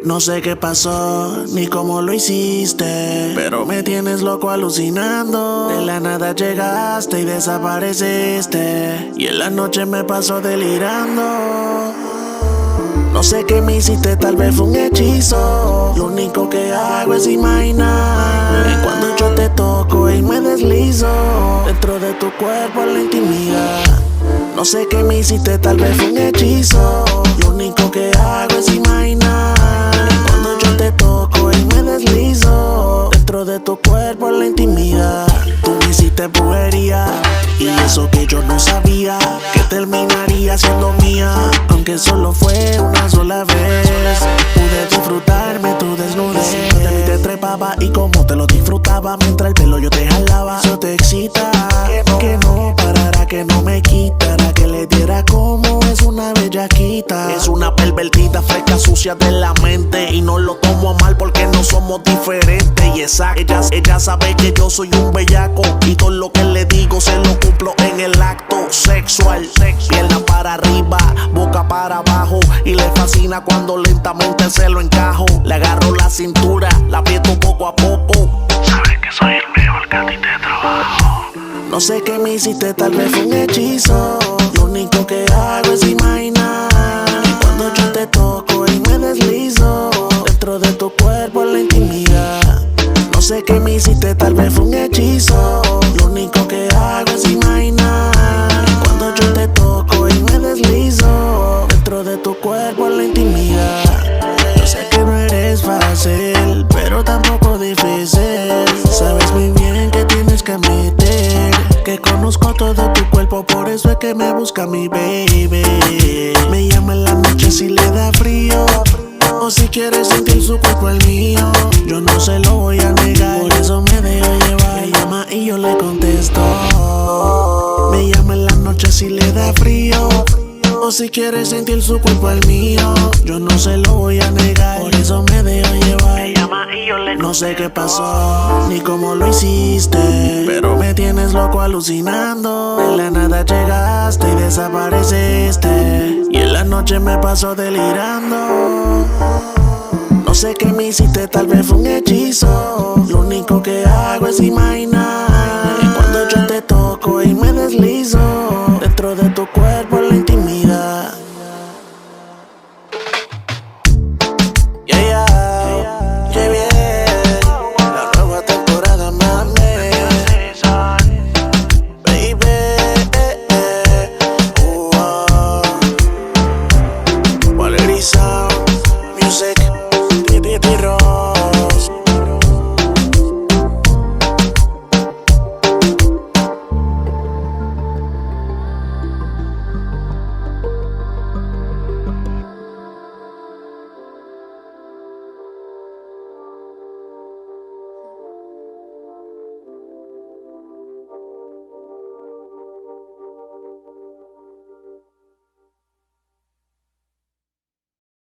No sé qué pasó, ni cómo lo hiciste, pero me tienes loco alucinando. De la nada llegaste y desapareciste, y en la noche me paso delirando. No sé qué me hiciste, tal vez fue un hechizo. Lo único que hago es imaginar y cuando yo te toco y me deslizo dentro de tu cuerpo en la intimidad. No sé qué me hiciste, tal vez fue un hechizo. Lo único que hago es imaginar y cuando yo te toco y me deslizo dentro de tu cuerpo en la intimidad. Tú me hiciste brujería y eso que yo no sabía, que terminaría siendo mía, aunque solo fue una sola vez. Pude disfrutarme tu desnudez, de mí te trepaba y como te lo disfrutaba, mientras el pelo yo te jalaba. Eso te excita, que no parara, que no me quitara, que le diera como es una bellaquita. Es una pervertida, fresca, sucia de la mente, y no lo tomo a mal porque no somos diferentes. Y ella sabe que yo soy un bellaco, y todo lo que le digo se lo cumplo en el acto sexual. Pierna para arriba, boca para abajo, y le fascina cuando lentamente se lo encajo. Le agarro la cintura, la aprieto poco a poco. Sabes que soy el mejor, que a ti te trabajo. No sé qué me hiciste, tal vez fue un hechizo. Lo único que hago es imaginar y cuando yo te toco y me deslizo dentro de tu cuerpo en la intimidad. No sé qué me hiciste, tal vez fue un hechizo. Lo único que hago es imaginar y cuando yo te toco y me deslizo dentro de tu cuerpo en la intimidad. Yo sé que no eres fácil, pero tampoco difícil. Sabes muy bien que tienes que admitir que conozco todo tu cuerpo, por eso es que me busca mi baby. Me llama en la noche si le da frío, o si quieres sentir su cuerpo el mío. Yo no se lo voy a negar, por eso me dejo llevar. Me llama y yo le contesto. Me llama en la noche si le da frío, o si quieres sentir su cuerpo el mío. Yo no se lo voy a negar, por eso me dejo llevar. Me llama y yo le contesto. No sé qué pasó, ni cómo lo hiciste, pero me tienes loco alucinando. De la nada llegaste y desapareciste, y en la noche me paso delirando. No sé qué me hiciste, tal vez fue un hechizo. Lo único que hago es imaginar y cuando yo te toco y me deslizo dentro de tu cuerpo en la intimidad.